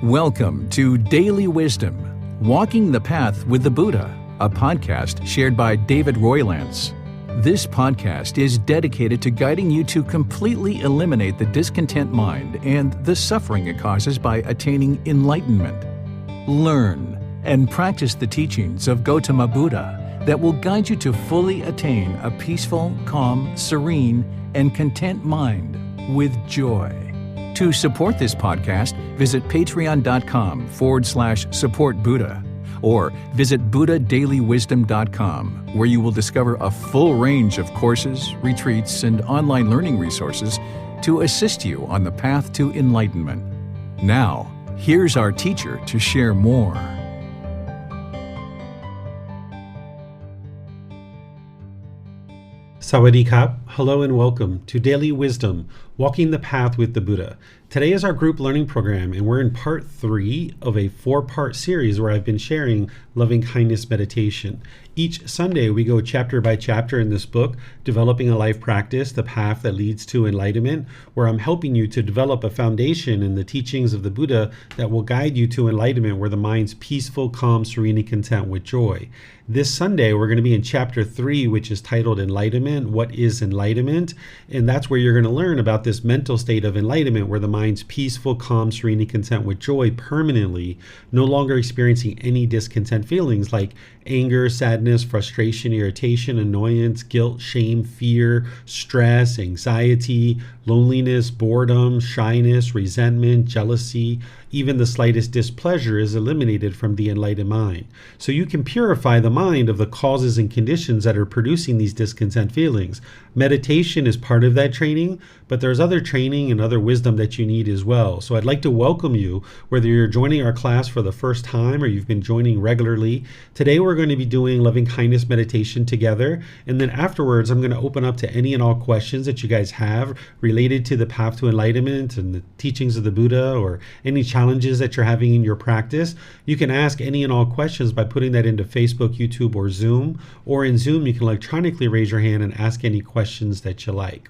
Welcome to Daily Wisdom, Walking the Path with the Buddha, a podcast shared by David Roylance. This podcast is dedicated to guiding you to completely eliminate the discontent mind and the suffering it causes by attaining enlightenment. Learn and practice the teachings of Gautama Buddha that will guide you to fully attain a peaceful, calm, serene, and content mind with joy. To support this podcast, visit patreon.com/support Buddha or visit buddhadailywisdom.com, where you will discover a full range of courses, retreats, and online learning resources to assist you on the path to enlightenment. Now, here's our teacher to share more. Sawadee Kap. Hello and welcome to Daily Wisdom, Walking the Path with the Buddha. Today is our group learning program, and we're in part 3 of a 4-part series where I've been sharing loving kindness meditation. Each Sunday, we go chapter by chapter in this book, developing a life practice, the path that leads to enlightenment, where I'm helping you to develop a foundation in the teachings of the Buddha that will guide you to enlightenment, where the mind's peaceful, calm, serene, and content with joy. This Sunday, we're going to be in chapter 3, which is titled Enlightenment. What is enlightenment? And that's where you're going to learn about this mental state of enlightenment, where the mind's peaceful, calm, serene, and content with joy permanently, no longer experiencing any discontent feelings like anger, sadness, frustration, irritation, annoyance, guilt, shame, fear, stress, anxiety, loneliness, boredom, shyness, resentment, jealousy. Even the slightest displeasure is eliminated from the enlightened mind. So you can purify the mind of the causes and conditions that are producing these discontent feelings. Meditation is part of that training, but there's other training and other wisdom that you need as well. So I'd like to welcome you, whether you're joining our class for the first time or you've been joining regularly. Today we're going to be doing loving kindness meditation together, and then afterwards I'm going to open up to any and all questions that you guys have related to the path to enlightenment and the teachings of the Buddha, or any challenges that you're having in your practice. You can ask any and all questions by putting that into Facebook, YouTube, or Zoom. Or in Zoom, you can electronically raise your hand and ask any questions that you like.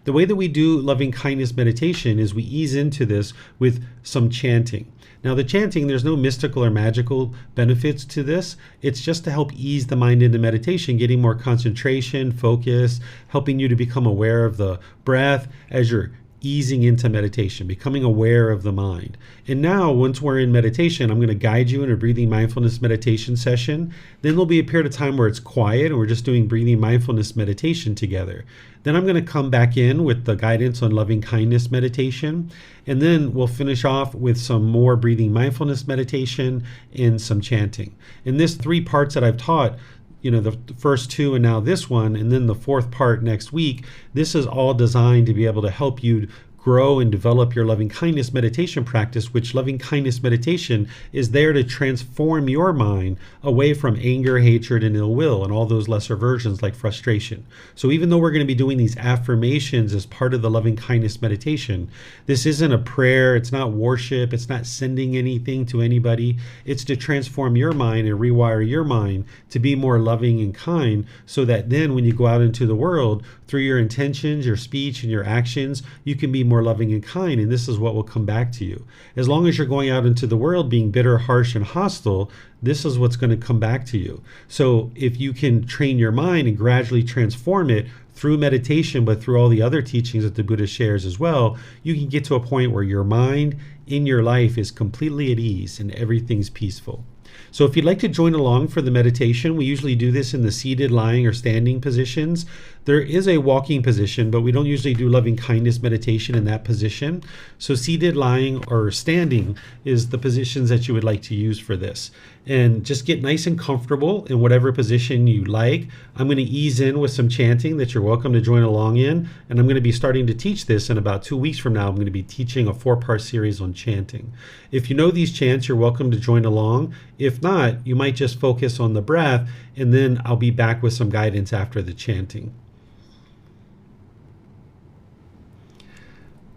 The way that we do loving kindness meditation is we ease into this with some chanting. Now, the chanting, there's no mystical or magical benefits to this. It's just to help ease the mind into meditation, getting more concentration, focus, helping you to become aware of the breath as you're easing into meditation, becoming aware of the mind. And now, once we're in meditation, I'm going to guide you in a breathing mindfulness meditation session. Then there'll be a period of time where it's quiet and we're just doing breathing mindfulness meditation together. Then I'm going to come back in with the guidance on loving kindness meditation. And then we'll finish off with some more breathing mindfulness meditation and some chanting. In this 3 parts that I've taught, the first 2 and now this one, and then the 4th part next week, this is all designed to be able to help you grow and develop your loving kindness meditation practice, which loving kindness meditation is there to transform your mind away from anger, hatred, and ill will, and all those lesser versions like frustration. So even though we're going to be doing these affirmations as part of the loving kindness meditation, this isn't a prayer, it's not worship, it's not sending anything to anybody. It's to transform your mind and rewire your mind to be more loving and kind, so that then when you go out into the world, through your intentions, your speech, and your actions, you can be more loving and kind, and this is what will come back to you. As long as you're going out into the world being bitter, harsh, and hostile, this is what's going to come back to you. So if you can train your mind and gradually transform it through meditation, but through all the other teachings that the Buddha shares as well, you can get to a point where your mind in your life is completely at ease and everything's peaceful. So if you'd like to join along for the meditation, we usually do this in the seated, lying, or standing positions. There is a walking position, but we don't usually do loving kindness meditation in that position. So seated, lying, or standing is the positions that you would like to use for this. And just get nice and comfortable in whatever position you like. I'm going to ease in with some chanting that you're welcome to join along in. And I'm going to be starting to teach this in about 2 weeks from now. I'm going to be teaching a 4-part series on chanting. If you know these chants, you're welcome to join along. If not, you might just focus on the breath, and then I'll be back with some guidance after the chanting.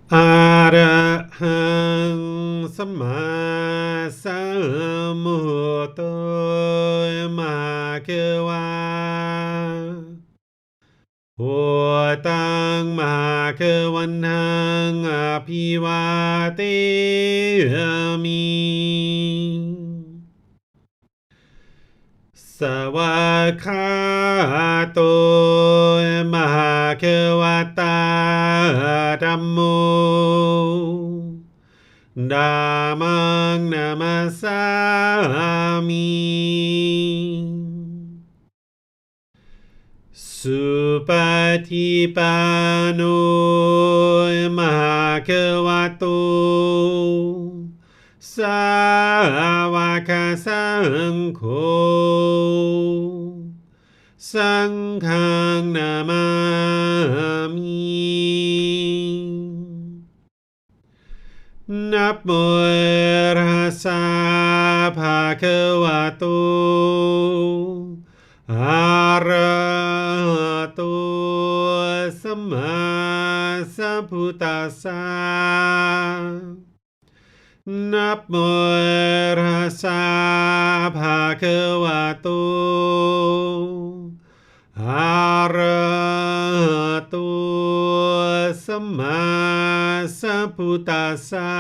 Arahang Samma Sambuddho Makewa Hotang วันหังอภิวาเตมิสวากขาโตมหาเควตาธัมโมธัมมังนามัสสามิสุปฏิปันโนมหาเควโตสาวกสังโฆสังฆังนามามินะโมตัสสะภะคะวะโตอะระหะโตสัมมาสัมพุทธัสสะนะโมตัสสะภะคะวะโตอะระหะโตสัมมาสัมพุทธัสสะ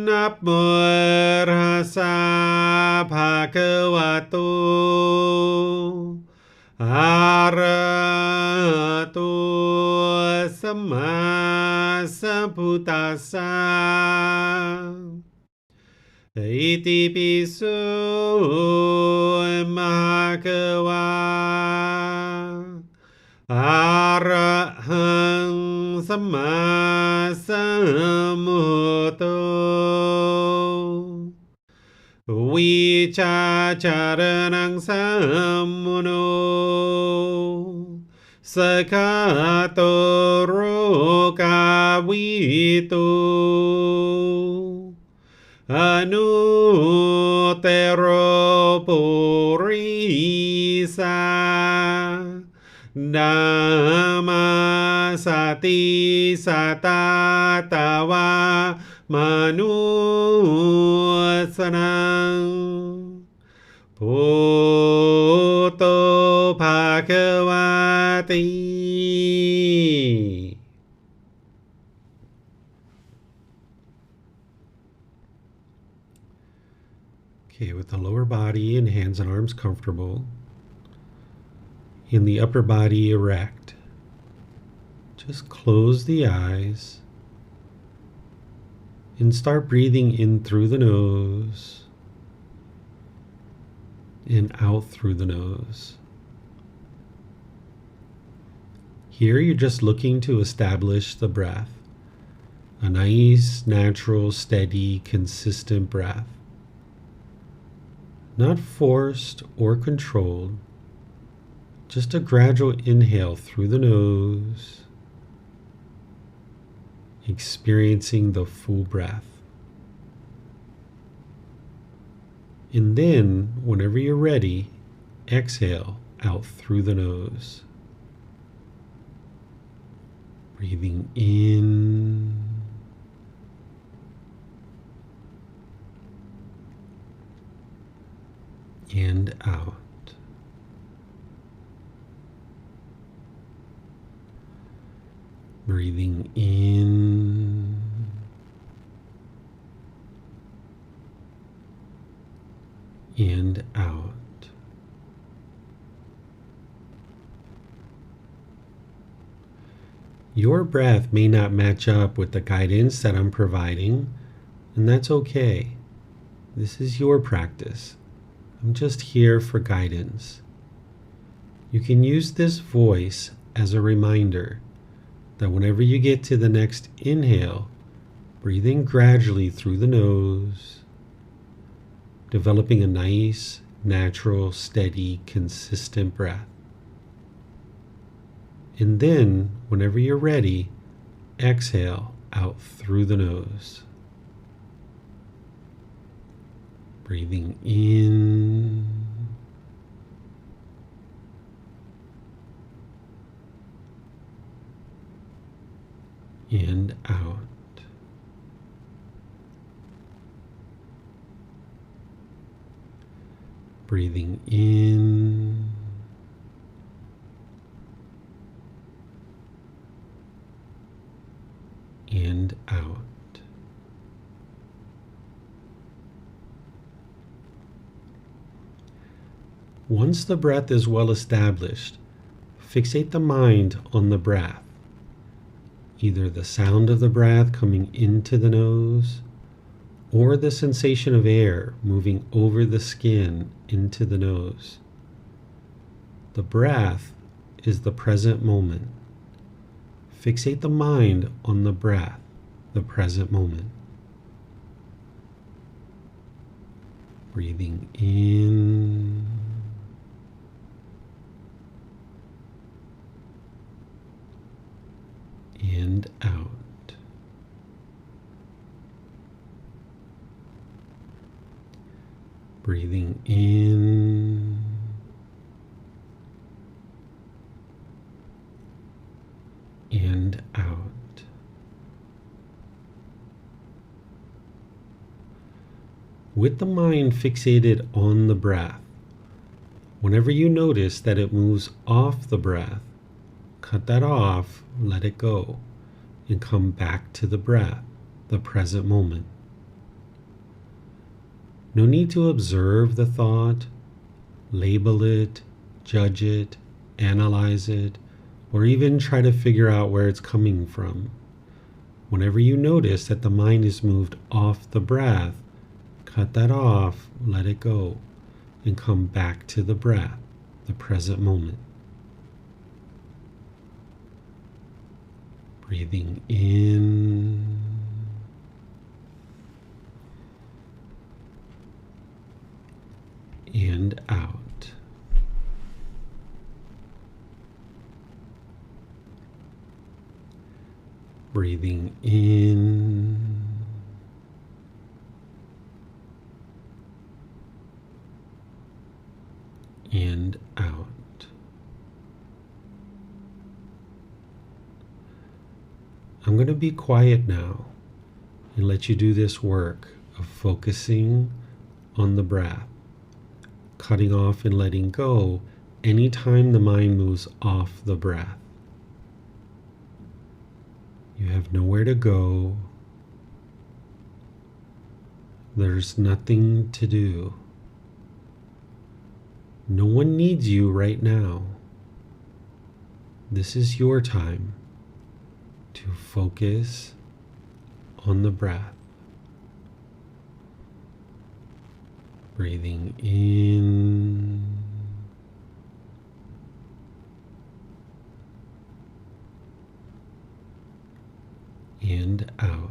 นะโมตัสสะภะคะวะโตอะระหะโตสัมมาสัมพุทธัสสะอิติปิโสมะภะคะวะอะระหังสัมมาสัมพุทโธวิชาจารณังสัมมุโนสกขาโตโรกาวิโตอนุเตโรปุริสานามาสติสตาตาวามนุสนังพุทโธภะคะวะติ Okay, with the lower body and hands and arms comfortable, in the upper body erect, just close the eyes and start breathing in through the nose and out through the nose. Here you're just looking to establish the breath, a nice, natural, steady, consistent breath. Not forced or controlled, just a gradual inhale through the nose, experiencing the full breath. And then, whenever you're ready, exhale out through the nose. Breathing in and out. Breathing in and out. Your breath may not match up with the guidance that I'm providing, and that's okay. This is your practice. I'm just here for guidance. You can use this voice as a reminder that whenever you get to the next inhale, breathe in gradually through the nose, developing a nice, natural, steady, consistent breath. And then, whenever you're ready, exhale out through the nose. Breathing in and out. Breathing in Once the breath is well established, fixate the mind on the breath, either the sound of the breath coming into the nose or the sensation of air moving over the skin into the nose. The breath is the present moment. Fixate the mind on the breath, the present moment. Breathing in and out. Breathing in and out. With the mind fixated on the breath, whenever you notice that it moves off the breath, cut that off, let it go, and come back to the breath, the present moment. No need to observe the thought, label it, judge it, analyze it, or even try to figure out where it's coming from. Whenever you notice that the mind is moved off the breath, cut that off, let it go, and come back to the breath, the present moment. Breathing in and out. Breathing in and out. I'm going to be quiet now and let you do this work of focusing on the breath, cutting off and letting go anytime the mind moves off the breath. You have nowhere to go. There's nothing to do. No one needs you right now. This is your time to focus on the breath. Breathing in and out.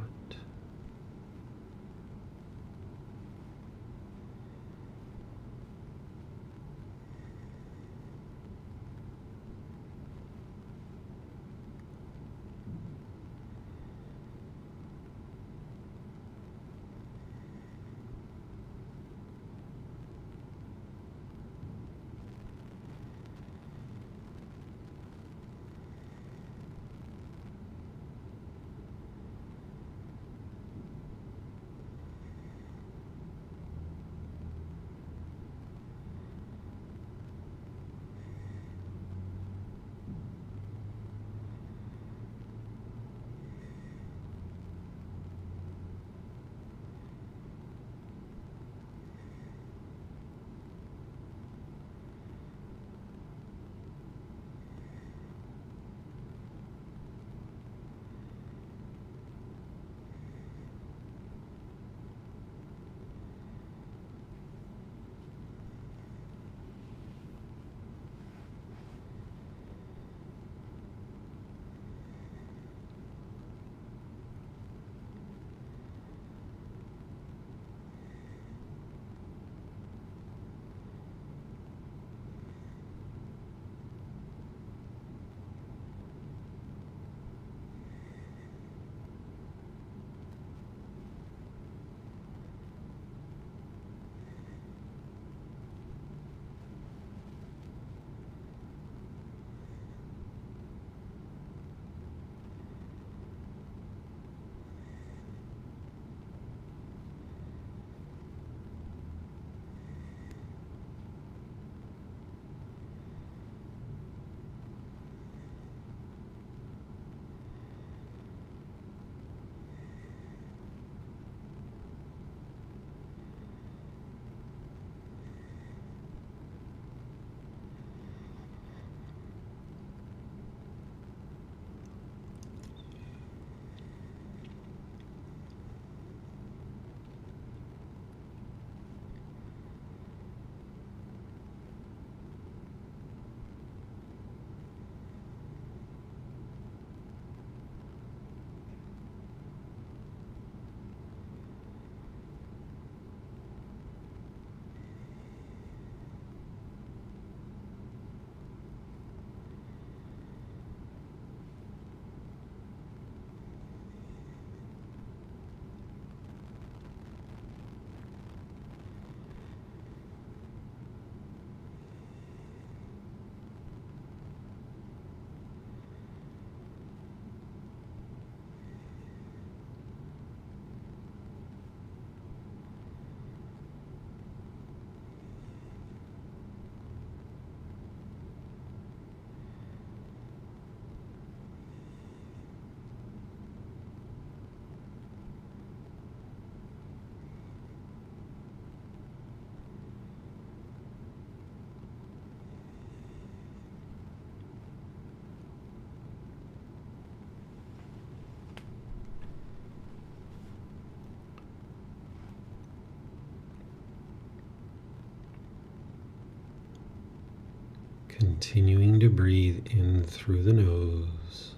Continuing to breathe in through the nose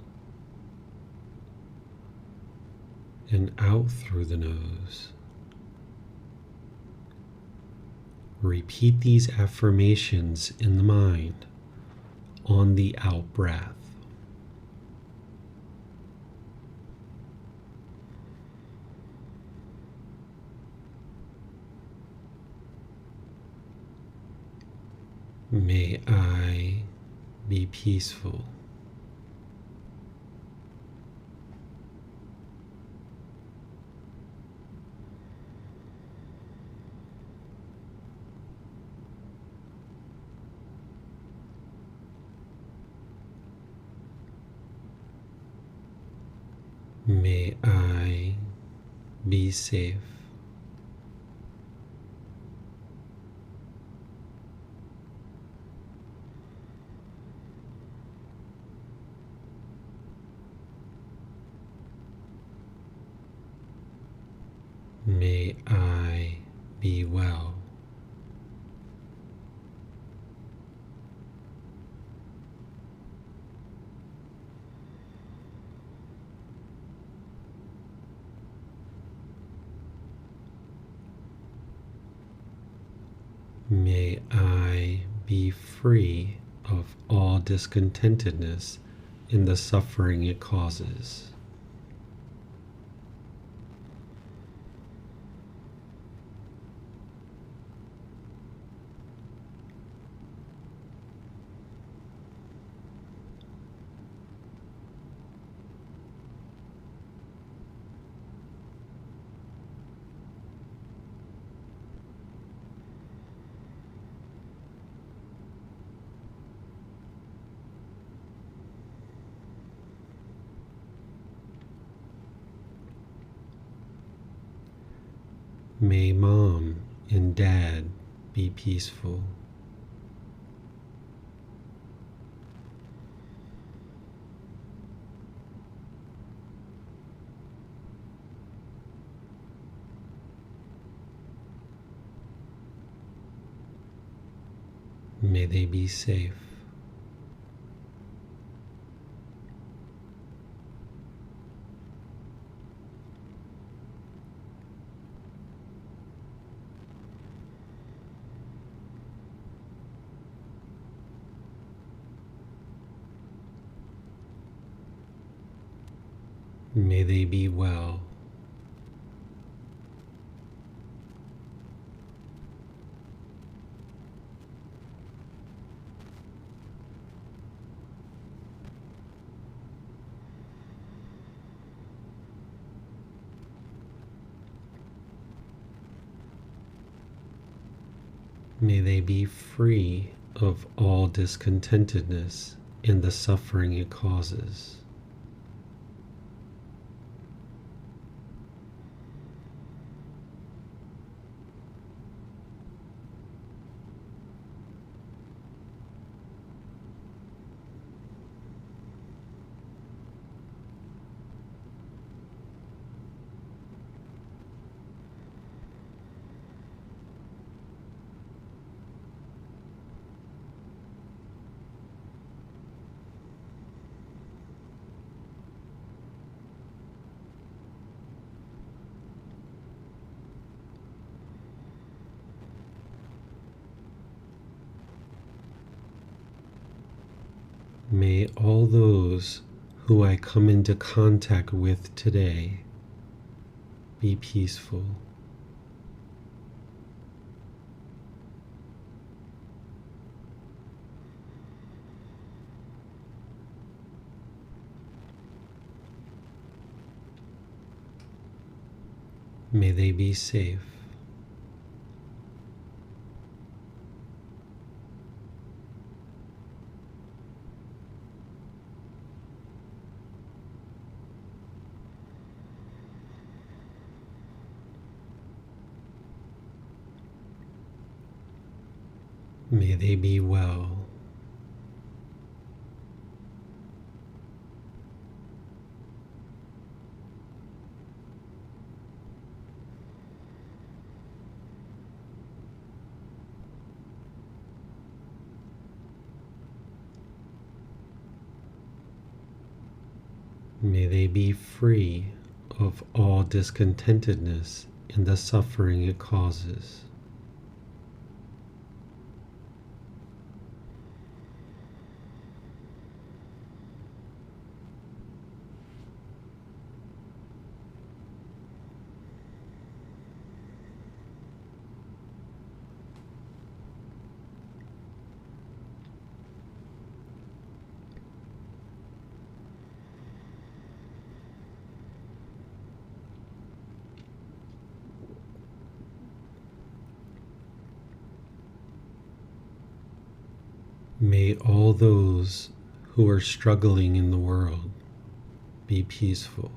and out through the nose. Repeat these affirmations in the mind on the out breath. May I be peaceful. May I be safe. May I be well. May I be free of all discontentedness in the suffering it causes. May Mom and Dad be peaceful. May they be safe. May they be well. May they be free of all discontentedness in the suffering it causes. May all those who I come into contact with today be peaceful. May they be safe. May they be well. May they be free of all discontentedness and the suffering it causes. May all those who are struggling in the world be peaceful.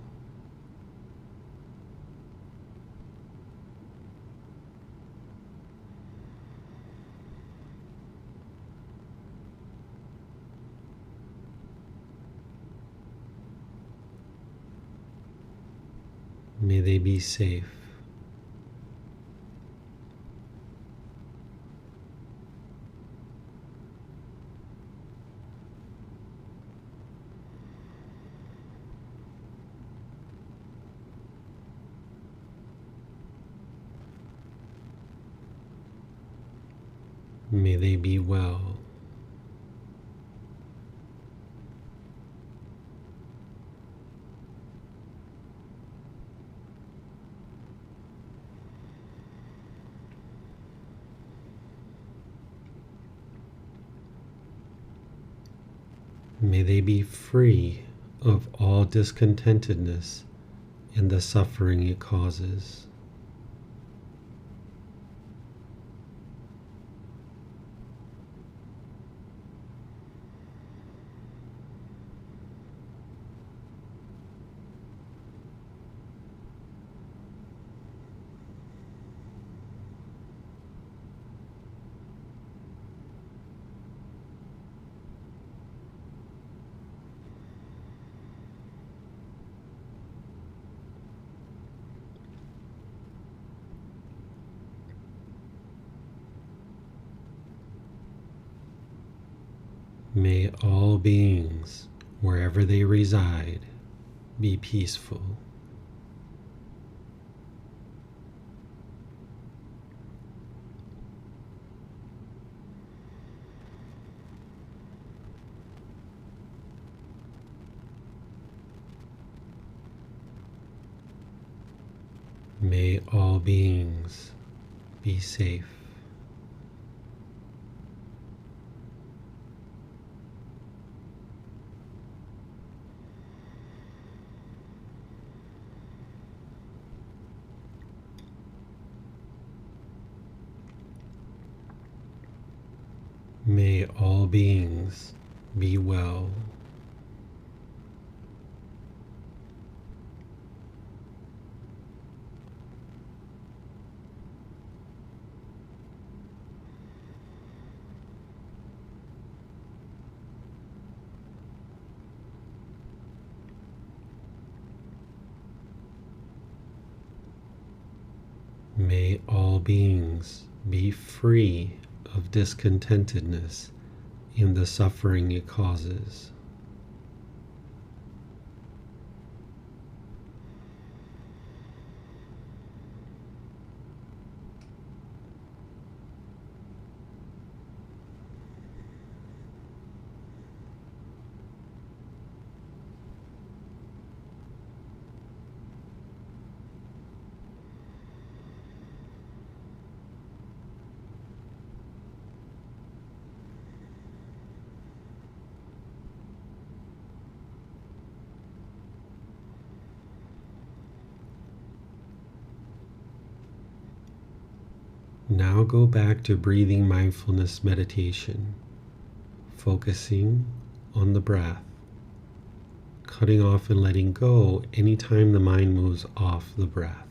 May they be safe. May they be well. May they be free of all discontentedness and the suffering it causes. May all beings, wherever they reside, be peaceful. May all beings be safe. May all beings be well. May all beings be free of discontentedness in the suffering it causes. Now go back to breathing mindfulness meditation, focusing on the breath, cutting off and letting go anytime the mind moves off the breath.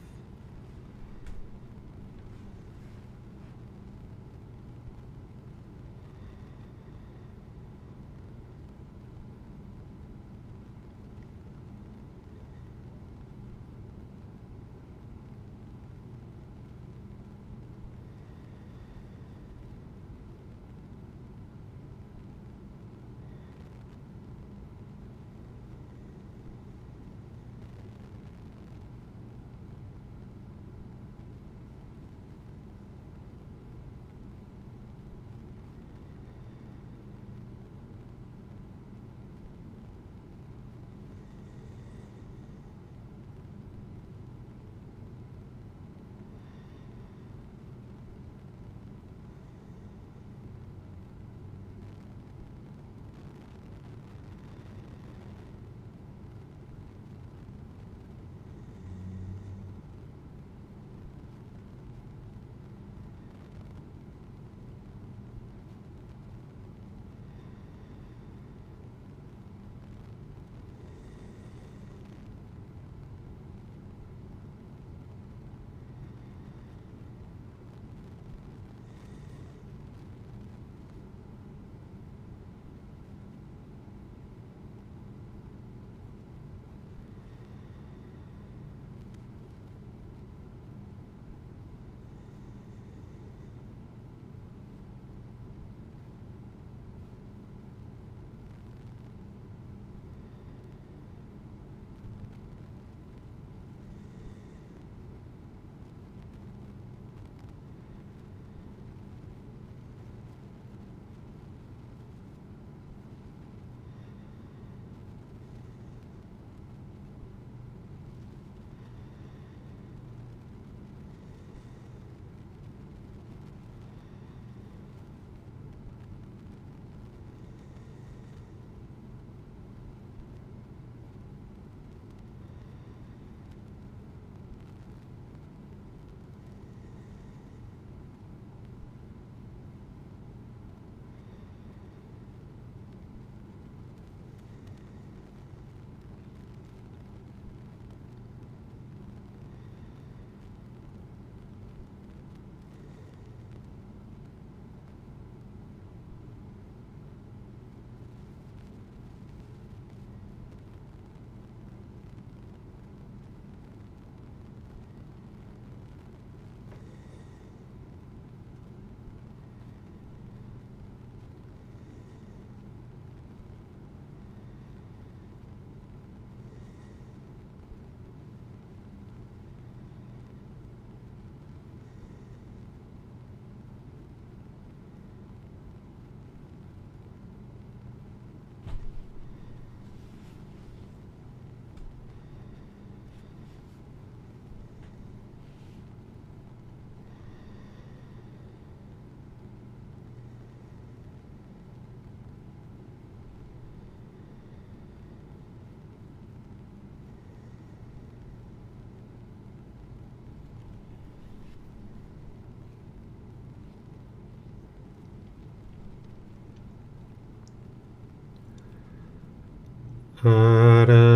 อะระ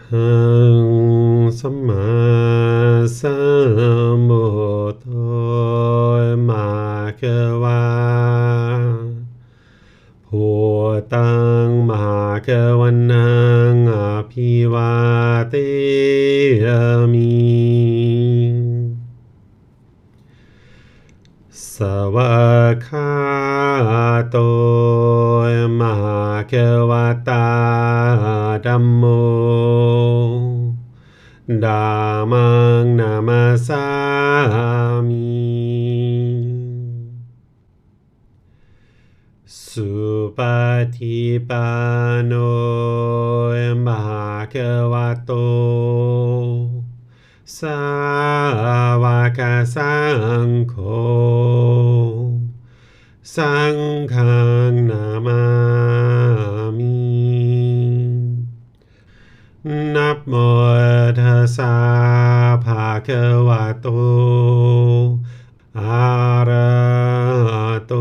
หังสัมมาสัมพุทโธมะคะวาพุทธังมหาคะวันนังอภิวาเทมิสวากขาโตมหาคะวตาธัมโมธัมมังนามัสสามิสุปฏิปันโนภะคะวะโตสาวกสังโฆสังฆังนามามินะโมตัสสะภะคะวะโตอะระหะโต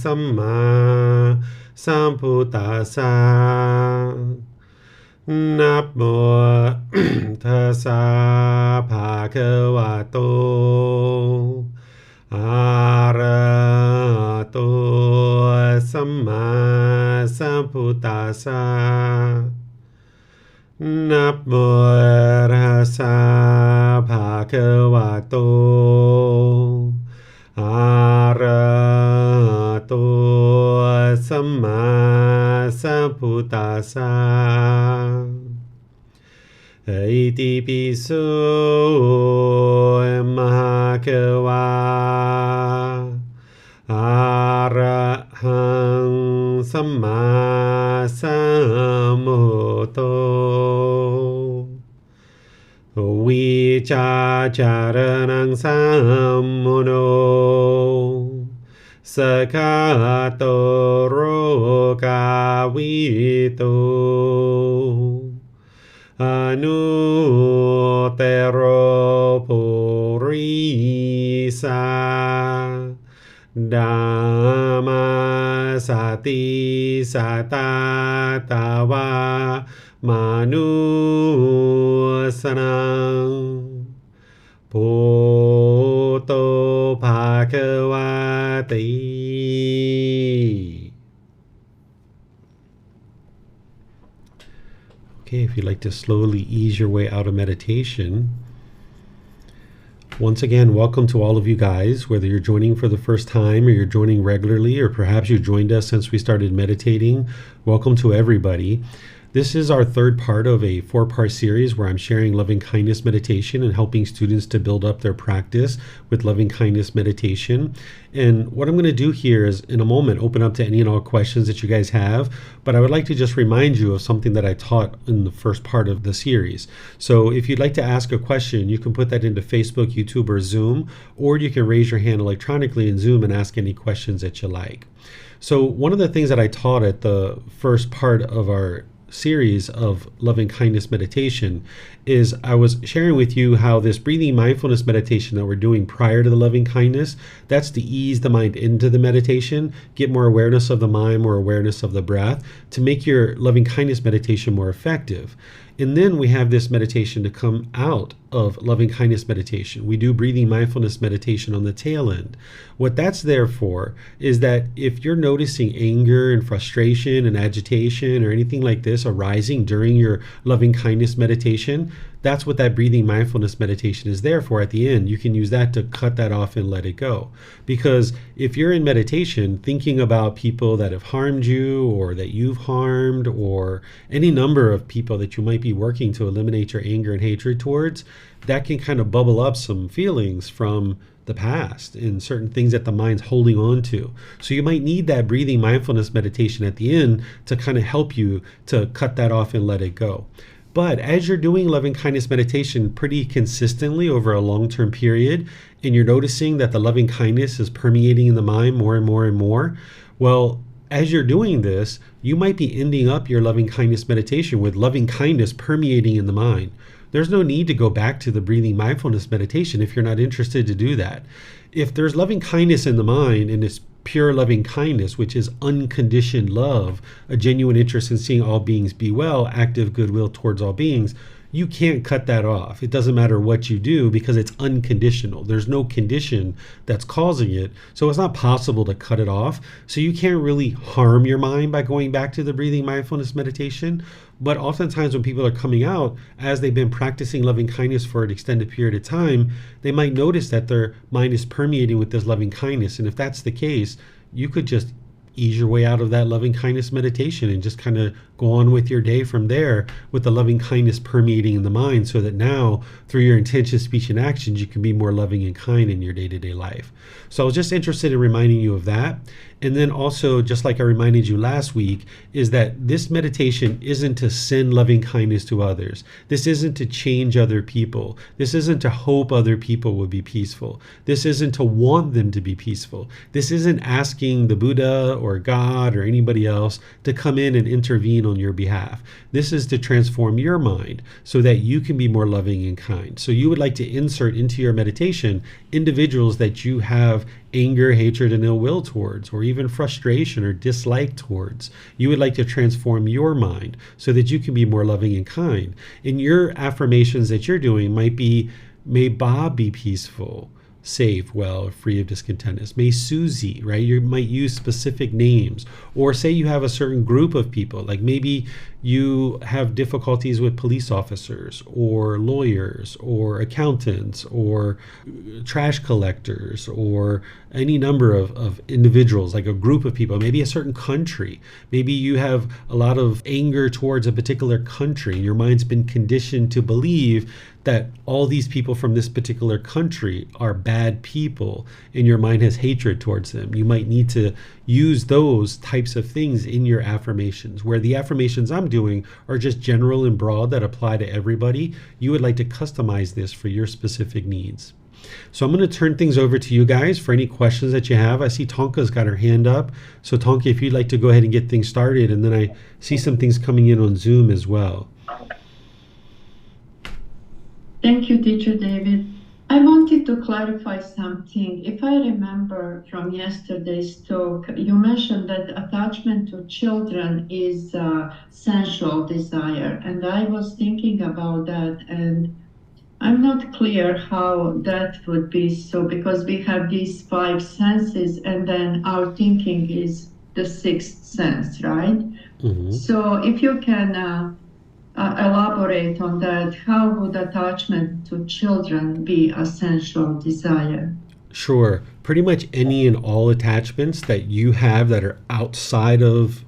สัมมาสัมพุทธัสสะนะโมตัสสะภะคะวะโตอะระหะโตสัมมาสัมพุทธัสสะนะโมตัสสะภะคะวะโตอะระหะโตสัมมาสัมพุทธัสสะอิติปิโสมหะคะวะอะระหังสัมมาสัมพุทโธวิชาจารนังสัมมุโนสกาโตโรกาวิโตอนุเตโรปุริสาธัมมาสติสัตตาตาวามนุสนังพุทโธภะคะวะติ Okay, if you'd like to slowly ease your way out of meditation, once again, welcome to all of you guys, whether you're joining for the first time or you're joining regularly, or perhaps you joined us since we started meditating. Welcome to everybody. This is our third part of a 4-part series where I'm sharing loving kindness meditation and helping students to build up their practice with loving kindness meditation. And what I'm going to do here is in a moment open up to any and all questions that you guys have, but I would like to just remind you of something that I taught in the first part of the series. So if you'd like to ask a question, you can put that into Facebook, YouTube, or Zoom, or you can raise your hand electronically in Zoom and ask any questions that you like. So one of the things that I taught at the first part of our series of loving kindness meditation is I was sharing with you how this breathing mindfulness meditation that we're doing prior to the loving kindness, that's to ease the mind into the meditation, get more awareness of the mind, more awareness of the breath, to make your loving kindness meditation more effective. And then we have this meditation to come out of loving kindness meditation. We do breathing mindfulness meditation on the tail end. What that's there for is that if you're noticing anger and frustration and agitation or anything like this arising during your loving kindness meditation, that's what that breathing mindfulness meditation is there for at the end. You can use that to cut that off and let it go. Because if you're in meditation thinking about people that have harmed you or that you've harmed or any number of people that you might be working to eliminate your anger and hatred towards, that can kind of bubble up some feelings from the past and certain things that the mind's holding on to. So you might need that breathing mindfulness meditation at the end to kind of help you to cut that off and let it go. But as you're doing loving kindness meditation pretty consistently over a long-term period, and you're noticing that the loving kindness is permeating in the mind more and more and more, well, as you're doing this, you might be ending up your loving kindness meditation with loving kindness permeating in the mind. there's no need to go back to the breathing mindfulness meditation if you're not interested to do that. If there's loving kindness in the mind and it's pure loving kindness, which is unconditioned love, a genuine interest in seeing all beings be well, active goodwill towards all beings, you can't cut that off. It doesn't matter what you do because it's unconditional. There's no condition that's causing it. So it's not possible to cut it off. So you can't really harm your mind by going back to the breathing mindfulness meditation. But oftentimes when people are coming out, as they've been practicing loving kindness for an extended period of time, they might notice that their mind is permeating with this loving kindness. And if that's the case, you could just ease your way out of that loving kindness meditation and just kind of go on with your day from there with the loving kindness permeating in the mind, so that now through your intention, speech, and actions, you can be more loving and kind in your day-to-day life. So I was just interested in reminding you of that. And then also, just like I reminded you last week, is that this meditation isn't to send loving kindness to others. This isn't to change other people. This isn't to hope other people will be peaceful. This isn't to want them to be peaceful. This isn't asking the Buddha or God or anybody else to come in and intervene on your behalf. This is to transform your mind so that you can be more loving and kind. So you would like to insert into your meditation individuals that you have anger, hatred, and ill will towards, or even frustration or dislike towards. You would like to transform your mind so that you can be more loving and kind. And your affirmations that you're doing might be, may Bob be peaceful, safe, well, free of discontentness. May Susie, right? You might use specific names. Or say you have a certain group of people, like maybe you have difficulties with police officers or lawyers or accountants or trash collectors or any number of individuals, like a group of people, maybe a certain country. Maybe you have a lot of anger towards a particular country and your mind's been conditioned to believe that all these people from this particular country are bad people and your mind has hatred towards them. You might need to use those types of things in your affirmations. Where the affirmations I'm doing are just general and broad that apply to everybody, you would like to customize this for your specific needs. So I'm going to turn things over to you guys for any questions that you have. I see Tonka's got her hand up. So Tonka, if you'd like to go ahead and get things started, and then I see some things coming in on Zoom as well. Thank you, Teacher David. I wanted to clarify something. If I remember from yesterday's talk, you mentioned that attachment to children is sensual desire. And I was thinking about that, and I'm not clear how that would be so, because we have these five senses, and then our thinking is the sixth sense, right? Mm-hmm. So if you can elaborate on that, how would attachment to children be a sensual desire? Sure. Pretty much any and all attachments that you have that are outside of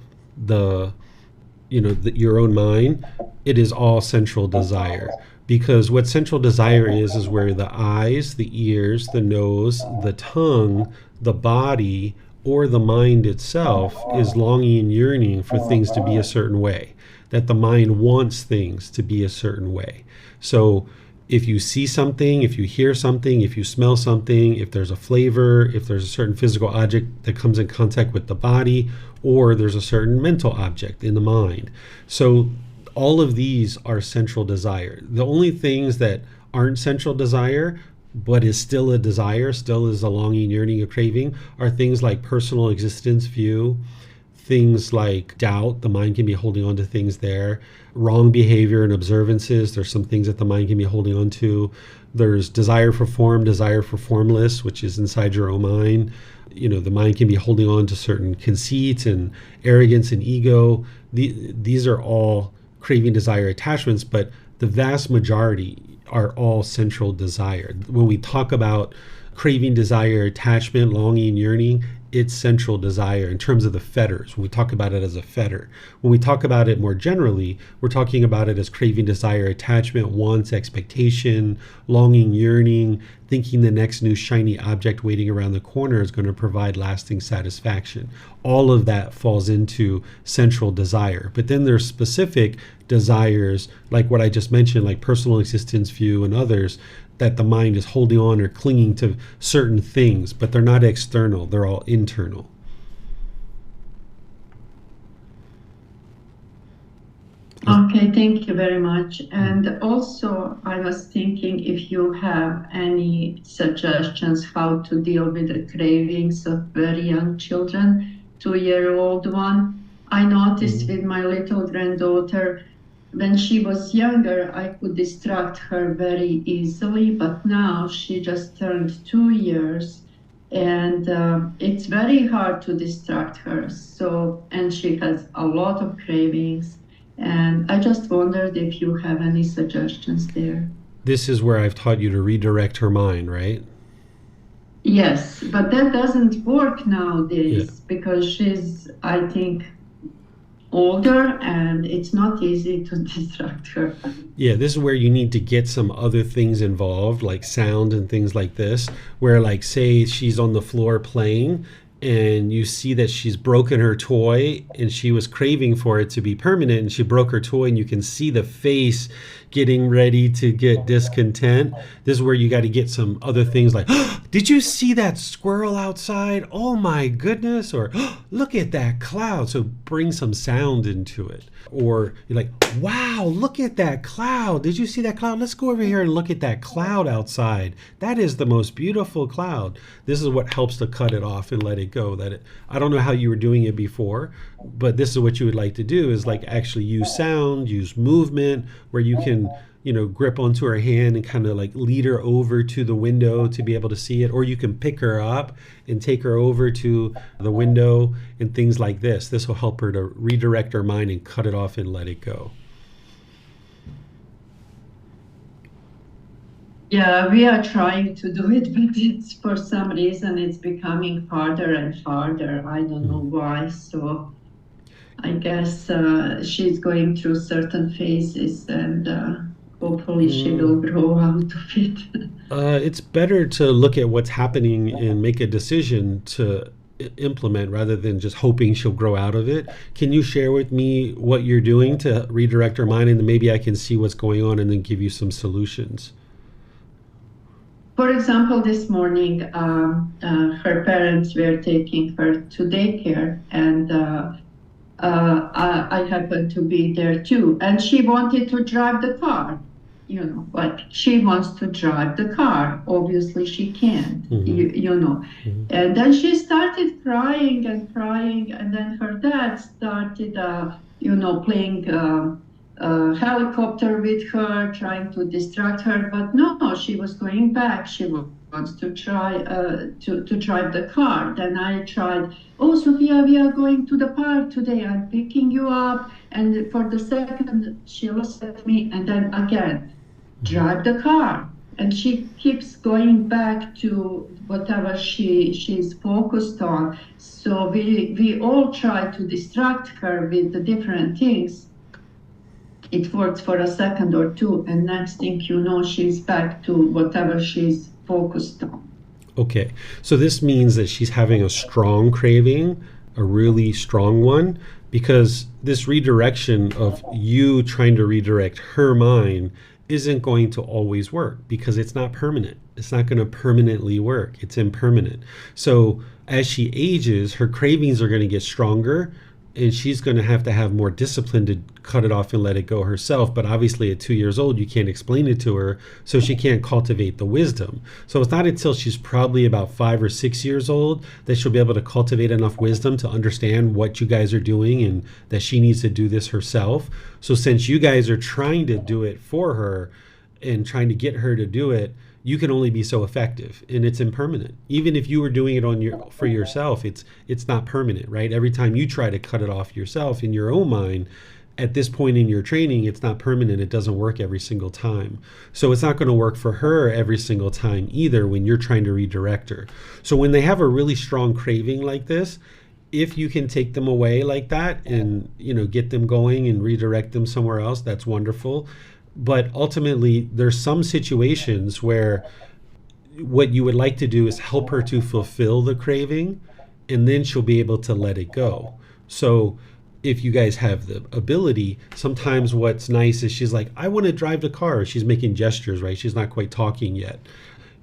your own mind, it is all sensual desire. Because what sensual desire is where the eyes, the ears, the nose, the tongue, the body, or the mind itself is longing and yearning for things to be a certain way. That the mind wants things to be a certain way. So if you see something, if you hear something, if you smell something, if there's a flavor, if there's a certain physical object that comes in contact with the body, or there's a certain mental object in the mind. So all of these are sensual desire. The only things that aren't sensual desire, but is still a desire, still is a longing, yearning, a craving, are things like personal existence view, things like doubt. The mind can be holding on to things there. Wrong behavior and observances. There's some things that the mind can be holding on to. There's desire for form, desire for formless, which is inside your own mind. The mind can be holding on to certain conceits and arrogance and ego. These are all craving, desire, attachments, but the vast majority are all sensual desire. When we talk about craving, desire, attachment, longing, yearning, it's sensual desire in terms of the fetters. When we talk about it as a fetter, when we talk about it more generally, we're talking about it as craving, desire, attachment, wants, expectation, longing, yearning, thinking the next new shiny object waiting around the corner is going to provide lasting satisfaction. All of that falls into sensual desire. But then there's specific desires, like what I just mentioned, like personal existence view and others, that the mind is holding on or clinging to certain things, but they're not external, they're all internal. Okay, thank you very much. And also, I was thinking if you have any suggestions how to deal with the cravings of very young children, 2-year-old one. I noticed with my little granddaughter, when she was younger, I could distract her very easily, but now she just turned 2 years. And it's very hard to distract her. So, and she has a lot of cravings. And I just wondered if you have any suggestions there. This is where I've taught you to redirect her mind, right? Yes, but that doesn't work Yeah. nowadays because she's, I think, older and it's not easy to distract her. Yeah, this is where you need to get some other things involved, like sound and things like this, where like say she's on the floor playing and you see that she's broken her toy and she was craving for it to be permanent and she broke her toy and you can see the face getting ready to get discontent. This is where you got to get some other things like, oh, did you see that squirrel outside? Oh my goodness. Or oh, look at that cloud. So bring some sound into it. Or you're like, wow, look at that cloud. Did you see that cloud? Let's go over here and look at that cloud outside. That is the most beautiful cloud. This is what helps to cut it off and let it go. I don't know how you were doing it before, but this is what you would like to do is like actually use sound, use movement, where you can, grip onto her hand and kind of like lead her over to the window to be able to see it. Or you can pick her up and take her over to the window and things like this. This will help her to redirect her mind and cut it off and let it go. Yeah, we are trying to do it, but it's for some reason it's becoming harder and harder. I don't know why. So I guess she's going through certain phases and hopefully she will grow out of it. It's better to look at what's happening and make a decision to implement rather than just hoping she'll grow out of it. Can you share with me what you're doing to redirect her mind, and then maybe I can see what's going on and then give you some solutions? For example, this morning, her parents were taking her to daycare, and I happened to be there too. And she wanted to drive the car, like she wants to drive the car. Obviously, she can't, And then she started crying and crying, and then her dad started, playing helicopter with her, trying to distract her, but no, she was going back. She wants to try to drive the car. Then I tried, oh, Sophia, we are going to the park today. I'm picking you up. And for the second, she looks at me, and then again, drive the car. And she keeps going back to whatever she's focused on. So we all try to distract her with the different things. It works for a second or two, and next thing you know, she's back to whatever she's focused on. Okay, so this means that she's having a strong craving, a really strong one, because this redirection of you trying to redirect her mind isn't going to always work because it's not permanent. It's not going to permanently work. It's impermanent. So as she ages, her cravings are going to get stronger, and she's going to have more discipline to cut it off and let it go herself. But obviously at 2 years old, you can't explain it to her, so she can't cultivate the wisdom. So it's not until she's probably about 5 or 6 years old that she'll be able to cultivate enough wisdom to understand what you guys are doing and that she needs to do this herself. So since you guys are trying to do it for her and trying to get her to do it, you can only be so effective, and it's impermanent. Even if you were doing it for yourself, it's not permanent, right? Every time you try to cut it off yourself in your own mind, at this point in your training, it's not permanent. It doesn't work every single time. So it's not going to work for her every single time either when you're trying to redirect her. So when they have a really strong craving like this, if you can take them away like that and get them going and redirect them somewhere else, that's wonderful. But ultimately, there's some situations where what you would like to do is help her to fulfill the craving, and then she'll be able to let it go. So if you guys have the ability, sometimes what's nice is she's like, I want to drive the car. She's making gestures, right? She's not quite talking yet.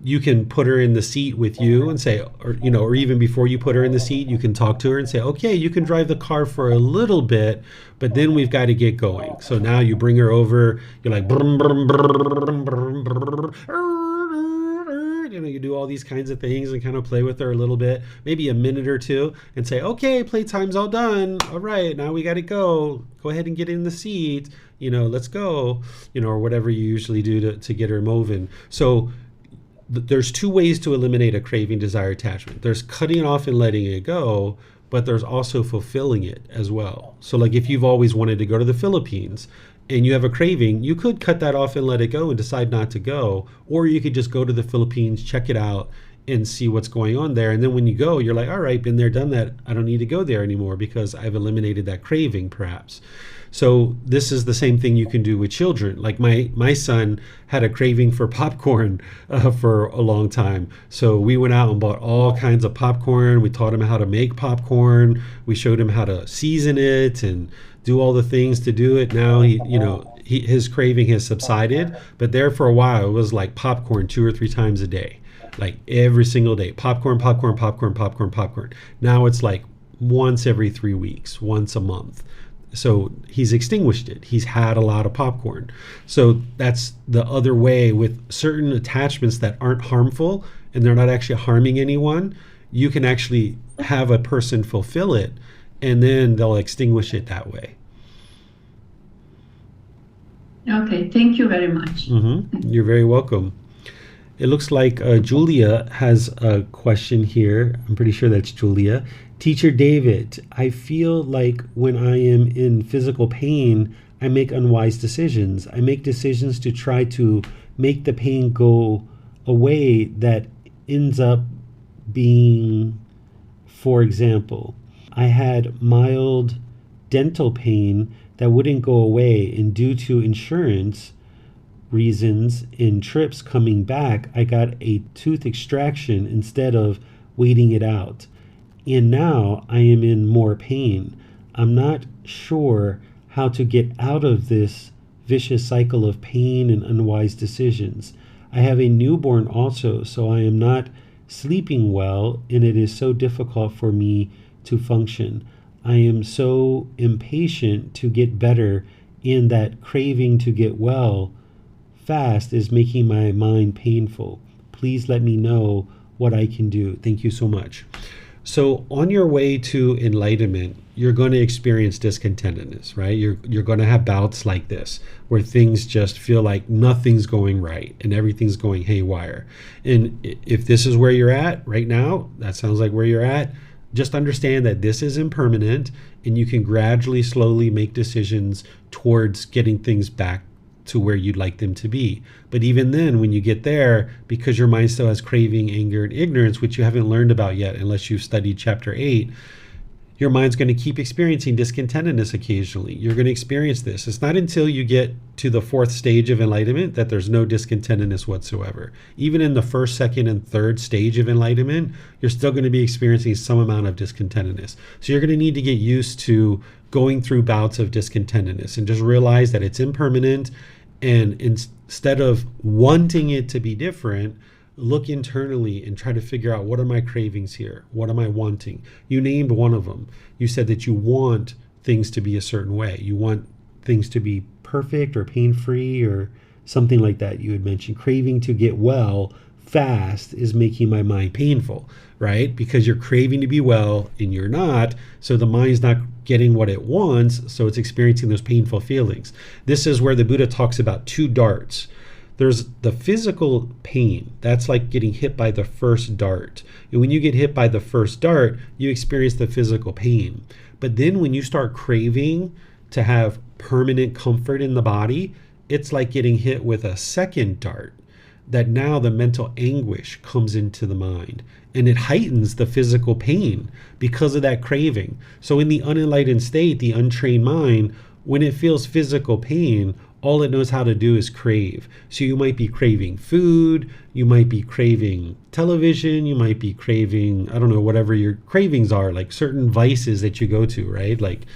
you can put her in the seat with you and say, or even before you put her in the seat, you can talk to her and say, okay, you can drive the car for a little bit, but then we've got to get going. So now you bring her over, you're like, brum, brum, brum, brum, brum, you do all these kinds of things and kind of play with her a little bit, maybe a minute or two, and say, okay, playtime's all done. All right, now we got to go. Go ahead and get in the seat. Let's go, or whatever you usually do to get her moving. So there's two ways to eliminate a craving, desire, attachment. There's cutting it off and letting it go, but there's also fulfilling it as well. So like if you've always wanted to go to the Philippines and you have a craving, you could cut that off and let it go and decide not to go. Or you could just go to the Philippines, check it out, and see what's going on there. And then when you go, you're like, all right, been there, done that. I don't need to go there anymore because I've eliminated that craving perhaps. So this is the same thing you can do with children. Like my son had a craving for popcorn for a long time. So we went out and bought all kinds of popcorn. We taught him how to make popcorn. We showed him how to season it and do all the things to do it. Now his craving has subsided, but there for a while it was like popcorn 2 or 3 times a day, like every single day, popcorn, popcorn, popcorn, popcorn, popcorn. Now it's like once every 3 weeks, once a month. So he's extinguished it. He's had a lot of popcorn. So that's the other way with certain attachments that aren't harmful and they're not actually harming anyone. You can actually have a person fulfill it and then they'll extinguish it that way. Okay, thank you very much. You're very welcome. It looks like Julia has a question here. I'm pretty sure that's Julia. Teacher David, I feel like when I am in physical pain, I make unwise decisions. I make decisions to try to make the pain go away that ends up being, for example, I had mild dental pain that wouldn't go away, and due to insurance reasons in trips coming back, I got a tooth extraction instead of waiting it out. And now I am in more pain. I'm not sure how to get out of this vicious cycle of pain and unwise decisions. I have a newborn also, so I am not sleeping well, and it is so difficult for me to function. I am so impatient to get better, and that craving to get well fast is making my mind painful. Please let me know what I can do. Thank you so much. So on your way to enlightenment, you're going to experience discontentedness, right? You're going to have bouts like this where things just feel like nothing's going right and everything's going haywire. And if this is where you're at right now, that sounds like where you're at, just understand that this is impermanent and you can gradually, slowly make decisions towards getting things back to where you'd like them to be. But even then, when you get there, because your mind still has craving, anger, and ignorance, which you haven't learned about yet unless you've studied chapter 8, your mind's going to keep experiencing discontentedness occasionally. You're going to experience this. It's not until you get to the 4th stage of enlightenment that there's no discontentedness whatsoever. Even in the 1st, 2nd, and 3rd stage of enlightenment, you're still going to be experiencing some amount of discontentedness. So you're going to need to get used to going through bouts of discontentedness and just realize that it's impermanent. And instead of wanting it to be different, look internally and try to figure out, what are my cravings here? What am I wanting? You named one of them. You said that you want things to be a certain way. You want things to be perfect or pain-free or something like that. You had mentioned craving to get well fast is making my mind painful, right? Because you're craving to be well and you're not. So the mind's not getting what it wants. So it's experiencing those painful feelings. This is where the Buddha talks about 2 darts. There's the physical pain. That's like getting hit by the first dart. And when you get hit by the first dart, you experience the physical pain. But then when you start craving to have permanent comfort in the body, it's like getting hit with a second dart. That now the mental anguish comes into the mind and it heightens the physical pain because of that craving. So in the unenlightened state, the untrained mind, when it feels physical pain, all it knows how to do is crave. So you might be craving food, you might be craving television, you might be craving, I don't know, whatever your cravings are, like certain vices that you go to, right? Like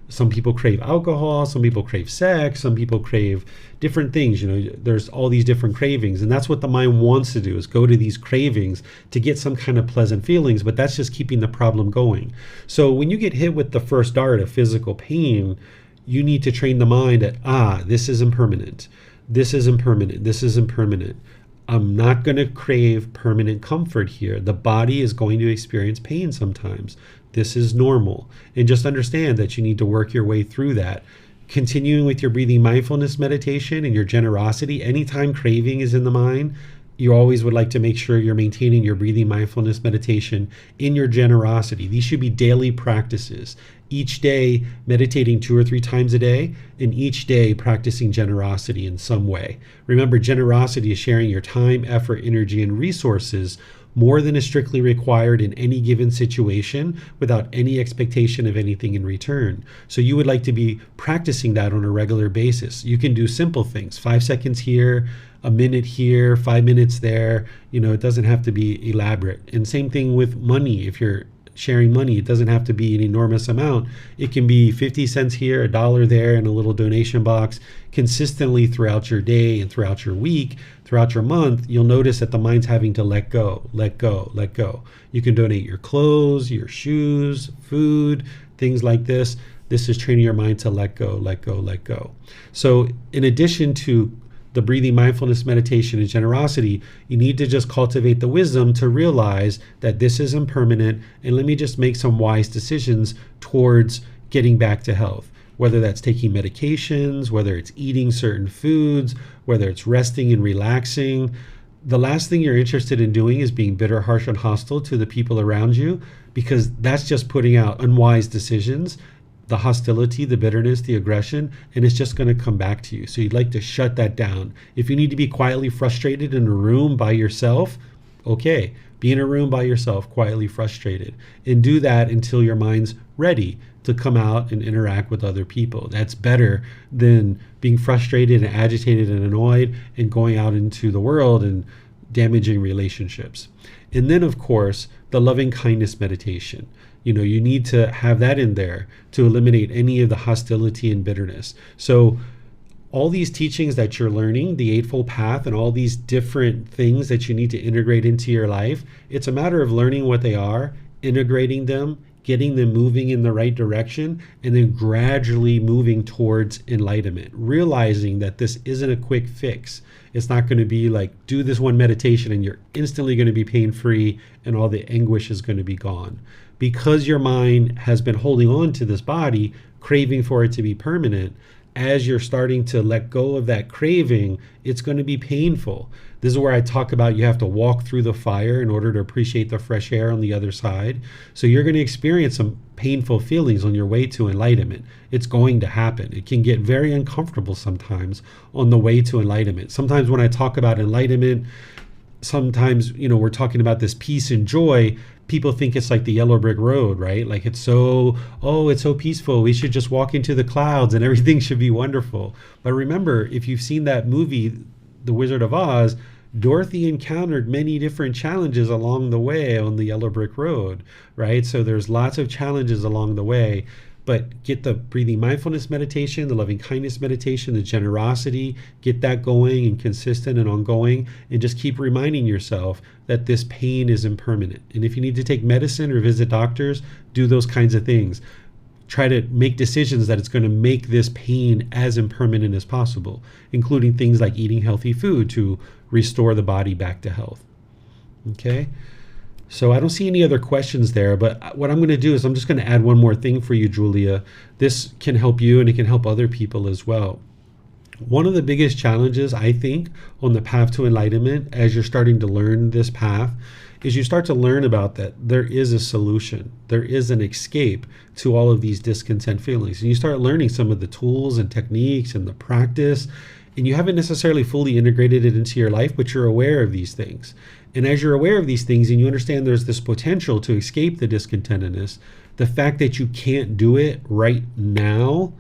Some people crave alcohol, some people crave sex, some people crave different things. There's all these different cravings, and that's what the mind wants to do, is go to these cravings to get some kind of pleasant feelings, but that's just keeping the problem going. So when you get hit with the first dart of physical pain, you need to train the mind that, this is impermanent. This is impermanent. This is impermanent. I'm not going to crave permanent comfort here. The body is going to experience pain sometimes. This is normal. And just understand that you need to work your way through that. Continuing with your breathing mindfulness meditation and your generosity, anytime craving is in the mind, you always would like to make sure you're maintaining your breathing mindfulness meditation in your generosity. These should be daily practices. Each day meditating 2 or 3 times a day, and each day practicing generosity in some way. Remember, generosity is sharing your time, effort, energy, and resources more than is strictly required in any given situation without any expectation of anything in return. So you would like to be practicing that on a regular basis. You can do simple things, 5 seconds here, a minute here, 5 minutes there. It doesn't have to be elaborate. And same thing with money. If you're sharing money, it doesn't have to be an enormous amount. It can be 50 cents here, $1 there, and a little donation box consistently throughout your day and throughout your week, throughout your month. You'll notice that the mind's having to let go, let go, let go. You can donate your clothes, your shoes, food, things like this. This is training your mind to let go, let go, let go. So in addition to the breathing mindfulness meditation and generosity, you need to just cultivate the wisdom to realize that this is impermanent, and let me just make some wise decisions towards getting back to health. Whether that's taking medications, whether it's eating certain foods, whether it's resting and relaxing. The last thing you're interested in doing is being bitter, harsh, and hostile to the people around you, because that's just putting out unwise decisions, the hostility, the bitterness, the aggression, and it's just going to come back to you. So you'd like to shut that down. If you need to be quietly frustrated in a room by yourself, okay, be in a room by yourself, quietly frustrated, and do that until your mind's ready to come out and interact with other people. That's better than being frustrated and agitated and annoyed and going out into the world and damaging relationships. And then, of course, the loving kindness meditation. You need to have that in there to eliminate any of the hostility and bitterness. So all these teachings that you're learning, the Eightfold Path and all these different things that you need to integrate into your life, it's a matter of learning what they are, integrating them, getting them moving in the right direction, and then gradually moving towards enlightenment, realizing that this isn't a quick fix. It's not going to be like, do this one meditation and you're instantly going to be pain-free and all the anguish is going to be gone. Because your mind has been holding on to this body, craving for it to be permanent, as you're starting to let go of that craving, it's going to be painful. This is where I talk about you have to walk through the fire in order to appreciate the fresh air on the other side. So you're going to experience some painful feelings on your way to enlightenment. It's going to happen. It can get very uncomfortable sometimes on the way to enlightenment. Sometimes when I talk about enlightenment, sometimes, we're talking about this peace and joy. People think it's like the yellow brick road, right? Like it's so peaceful. We should just walk into the clouds and everything should be wonderful. But remember, if you've seen that movie, The Wizard of Oz, Dorothy encountered many different challenges along the way on the yellow brick road, right? So there's lots of challenges along the way. But get the breathing mindfulness meditation, the loving kindness meditation, the generosity, get that going and consistent and ongoing, and just keep reminding yourself that this pain is impermanent. And if you need to take medicine or visit doctors, do those kinds of things. Try to make decisions that it's going to make this pain as impermanent as possible, including things like eating healthy food to restore the body back to health. Okay? So I don't see any other questions there, but what I'm going to do is I'm just going to add one more thing for you, Julia. This can help you and it can help other people as well. One of the biggest challenges, I think, on the path to enlightenment as you're starting to learn this path is you start to learn about that there is a solution. There is an escape to all of these discontent feelings. And you start learning some of the tools and techniques and the practice, and you haven't necessarily fully integrated it into your life, but you're aware of these things. And as you're aware of these things and you understand there's this potential to escape the discontentedness, the fact that you can't do it right now,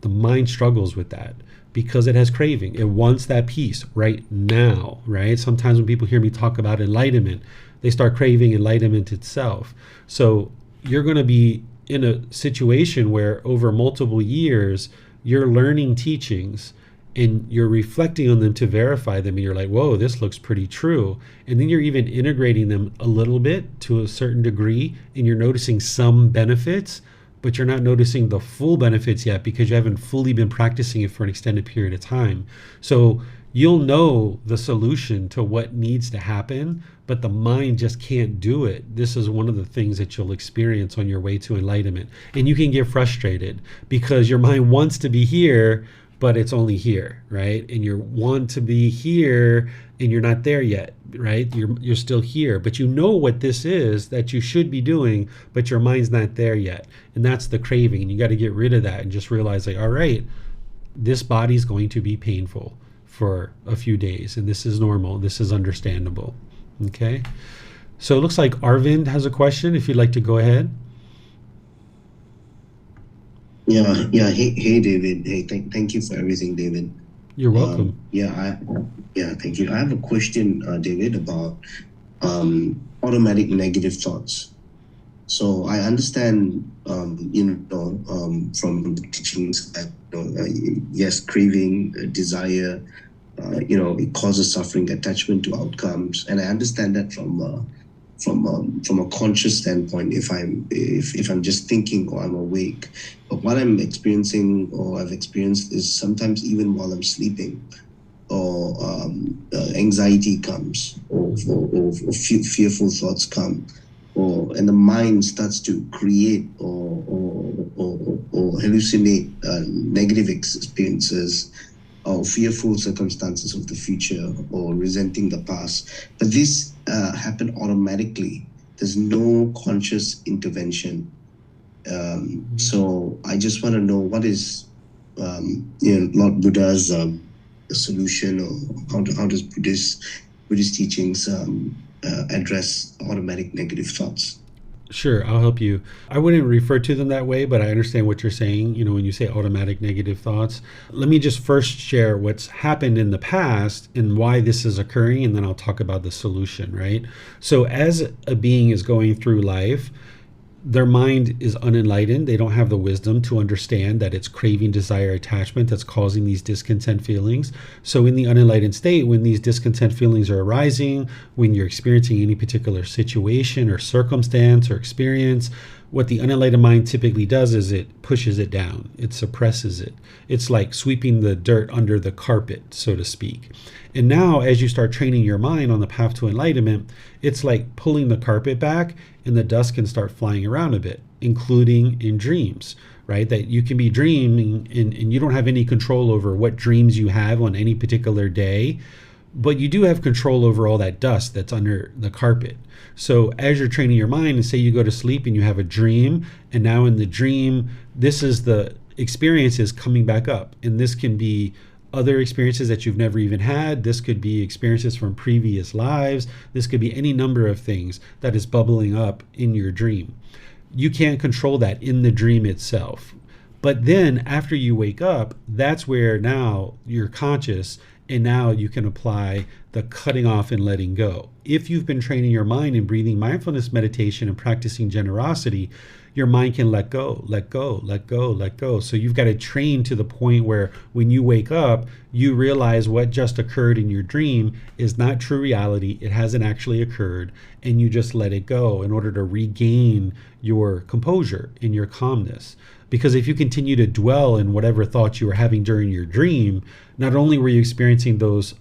the mind struggles with that because it has craving. It wants that peace right now, right? Sometimes when people hear me talk about enlightenment, they start craving enlightenment itself. So you're going to be in a situation where over multiple years, you're learning teachings and you're reflecting on them to verify them, and you're like, whoa, this looks pretty true. And then you're even integrating them a little bit to a certain degree, and you're noticing some benefits, but you're not noticing the full benefits yet because you haven't fully been practicing it for an extended period of time. So you'll know the solution to what needs to happen, but the mind just can't do it. This is one of the things that you'll experience on your way to enlightenment. And you can get frustrated because your mind wants to be here, but it's only here, right? And you want to be here and you're not there yet, right? You're still here, but you know what this is that you should be doing, but your mind's not there yet. And that's the craving. And you got to get rid of that and just realize, like, all right, this body's going to be painful for a few days, and this is normal. This is understandable. Okay. So it looks like Arvind has a question. If you'd like to go ahead. Yeah. Hey, David. Hey, thank you for everything, David. You're welcome. Thank you. I have a question, David, about automatic negative thoughts. So I understand, from the teachings that, yes, craving, desire, it causes suffering, attachment to outcomes, and I understand that from a conscious standpoint, if I'm just thinking or I'm awake. But what I'm experiencing or I've experienced is sometimes even while I'm sleeping, or anxiety comes, or fearful thoughts come, and the mind starts to create or hallucinate negative experiences or fearful circumstances of the future or resenting the past. But this happened automatically. There's no conscious intervention. So I just want to know what is Lord Buddha's solution, or how does Buddhist teachings address automatic negative thoughts? Sure, I'll help you. I wouldn't refer to them that way, but I understand what you're saying, when you say automatic negative thoughts. Let me just first share what's happened in the past and why this is occurring, and then I'll talk about the solution, right? So as a being is going through life, their mind is unenlightened. They don't have the wisdom to understand that it's craving, desire, attachment that's causing these discontent feelings. So in the unenlightened state, when these discontent feelings are arising, when you're experiencing any particular situation or circumstance or experience, what the unenlightened mind typically does is it pushes it down. It suppresses it. It's like sweeping the dirt under the carpet, so to speak. And now as you start training your mind on the path to enlightenment, it's like pulling the carpet back and the dust can start flying around a bit, including in dreams, right? That you can be dreaming and you don't have any control over what dreams you have on any particular day, but you do have control over all that dust that's under the carpet. So as you're training your mind, and say you go to sleep and you have a dream, and now in the dream, this is the experiences coming back up. And this can be other experiences that you've never even had. This could be experiences from previous lives. This could be any number of things that is bubbling up in your dream. You can't control that in the dream itself. But then after you wake up, that's where now you're conscious, and now you can apply the cutting off and letting go. If you've been training your mind in breathing mindfulness meditation and practicing generosity, your mind can let go, let go, let go, let go. So you've got to train to the point where when you wake up, you realize what just occurred in your dream is not true reality. It hasn't actually occurred, and you just let it go in order to regain your composure and your calmness. Because if you continue to dwell in whatever thoughts you were having during your dream, not only were you experiencing those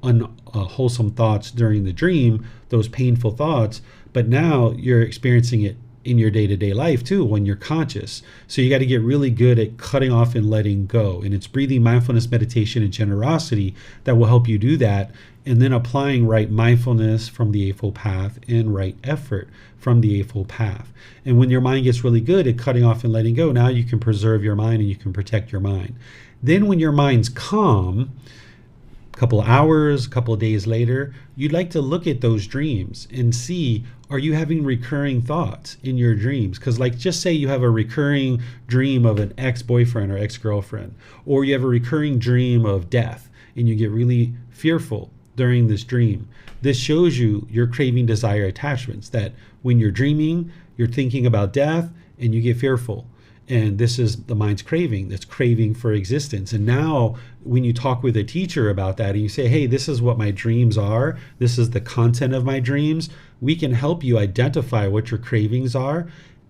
unwholesome thoughts during the dream, those painful thoughts, but now you're experiencing it in your day-to-day life too when you're conscious. So you got to get really good at cutting off and letting go. And it's breathing mindfulness meditation and generosity that will help you do that. And then applying right mindfulness from the Eightfold Path and right effort from the Eightfold Path. And when your mind gets really good at cutting off and letting go, now you can preserve your mind and you can protect your mind. Then when your mind's calm, couple of hours, a couple of days later, you'd like to look at those dreams and see, are you having recurring thoughts in your dreams? Because like just say you have a recurring dream of an ex-boyfriend or ex-girlfriend, or you have a recurring dream of death and you get really fearful during this dream. This shows you your craving, desire, attachments, that when you're dreaming, you're thinking about death and you get fearful. And this is the mind's craving, that's craving for existence. And now when you talk with a teacher about that and you say, hey, this is what my dreams are, this is the content of my dreams, we can help you identify what your cravings are.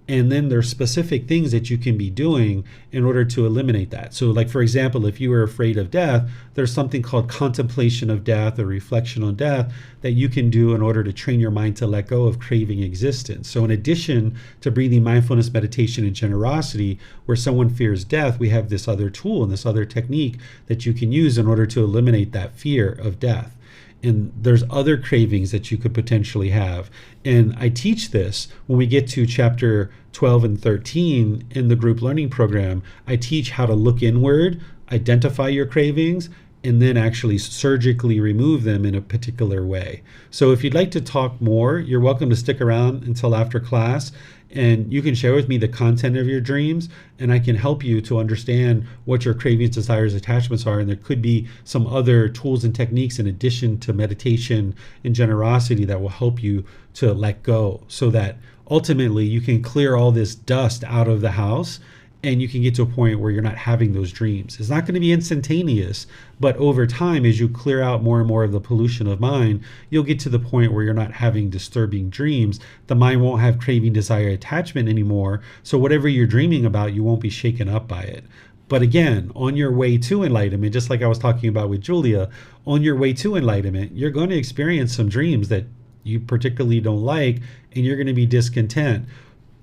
And then there's specific things that you can be doing in order to eliminate that. So like, for example, if you were afraid of death, there's something called contemplation of death or reflection on death that you can do in order to train your mind to let go of craving existence. So in addition to breathing, mindfulness, meditation, and generosity, where someone fears death, we have this other tool and this other technique that you can use in order to eliminate that fear of death. And there's other cravings that you could potentially have. And I teach this when we get to chapter 12 and 13 in the group learning program. I teach how to look inward, identify your cravings, and then actually surgically remove them in a particular way. So if you'd like to talk more, you're welcome to stick around until after class, and you can share with me the content of your dreams, and I can help you to understand what your cravings, desires, attachments are. And there could be some other tools and techniques in addition to meditation and generosity that will help you to let go, so that ultimately you can clear all this dust out of the house and you can get to a point where you're not having those dreams. It's not going to be instantaneous, but over time, as you clear out more and more of the pollution of mind, you'll get to the point where you're not having disturbing dreams. The mind won't have craving, desire, attachment anymore. So whatever you're dreaming about, you won't be shaken up by it. But again, on your way to enlightenment, just like I was talking about with Julia, on your way to enlightenment, you're going to experience some dreams that you particularly don't like, and you're going to be discontent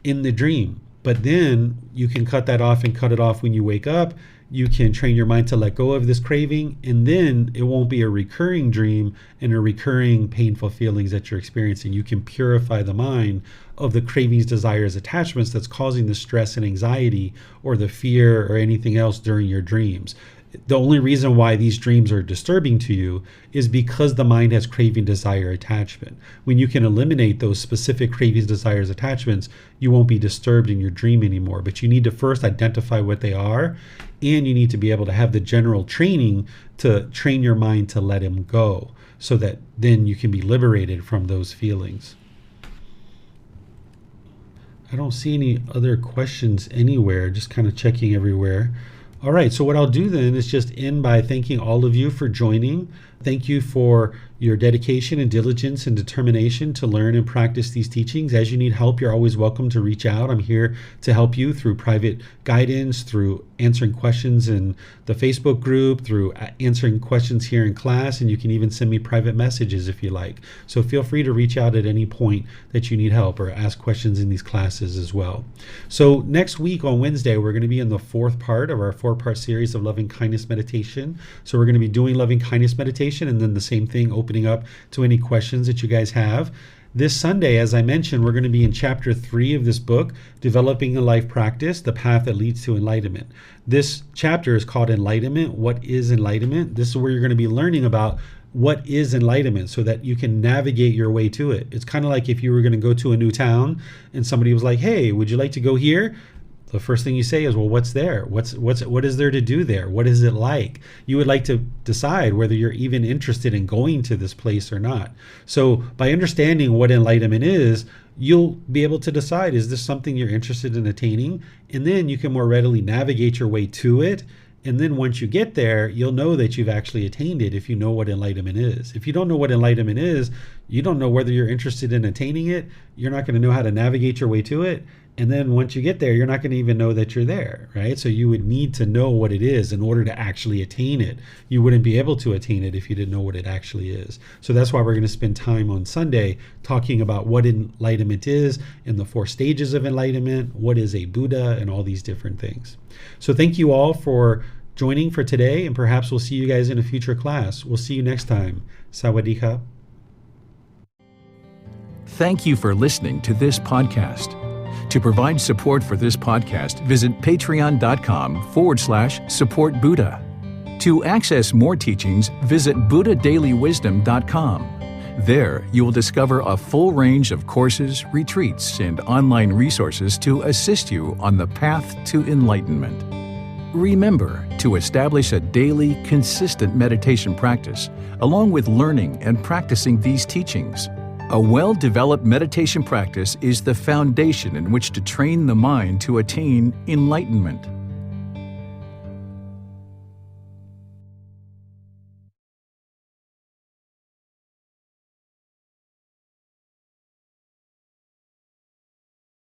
in the dream. But then you can cut that off and cut it off when you wake up. You can train your mind to let go of this craving, and then it won't be a recurring dream and a recurring painful feelings that you're experiencing. You can purify the mind of the cravings, desires, attachments that's causing the stress and anxiety or the fear or anything else during your dreams. The only reason why these dreams are disturbing to you is because the mind has craving, desire, attachment. When you can eliminate those specific cravings, desires, attachments, you won't be disturbed in your dream anymore. But you need to first identify what they are, and you need to be able to have the general training to train your mind to let them go, so that then you can be liberated from those feelings. I don't see any other questions anywhere, just kind of checking everywhere. All right, so what I'll do then is just end by thanking all of you for joining. Thank you for your dedication and diligence and determination to learn and practice these teachings. As you need help, you're always welcome to reach out. I'm here to help you through private guidance, through answering questions in the Facebook group, through answering questions here in class, and you can even send me private messages if you like. So feel free to reach out at any point that you need help or ask questions in these classes as well. So next week on Wednesday, we're going to be in the fourth part of our four-part series of loving kindness meditation. So we're going to be doing loving kindness meditation, and then the same thing, opening up to any questions that you guys have. This Sunday, as I mentioned, we're going to be in chapter 3 of this book, Developing a Life Practice, The Path That Leads to Enlightenment. This chapter is called Enlightenment. What is enlightenment? This is where you're going to be learning about what is enlightenment so that you can navigate your way to it. It's kind of like if you were going to go to a new town and somebody was like, hey, would you like to go here? The first thing you say is, well, what's there? What is there to do there? What is it like? You would like to decide whether you're even interested in going to this place or not. So by understanding what enlightenment is, you'll be able to decide, is this something you're interested in attaining? And then you can more readily navigate your way to it. And then once you get there, you'll know that you've actually attained it if you know what enlightenment is. If you don't know what enlightenment is, you don't know whether you're interested in attaining it. You're not going to know how to navigate your way to it. And then once you get there, you're not going to even know that you're there, right? So you would need to know what it is in order to actually attain it. You wouldn't be able to attain it if you didn't know what it actually is. So that's why we're going to spend time on Sunday talking about what enlightenment is and the 4 stages of enlightenment, what is a Buddha, and all these different things. So thank you all for joining for today, and perhaps we'll see you guys in a future class. We'll see you next time. Sawadee. Thank you for listening to this podcast. To provide support for this podcast, visit patreon.com/support Buddha. To access more teachings, visit buddhadailywisdom.com. There, you will discover a full range of courses, retreats, and online resources to assist you on the path to enlightenment. Remember to establish a daily, consistent meditation practice, along with learning and practicing these teachings. A well-developed meditation practice is the foundation in which to train the mind to attain enlightenment.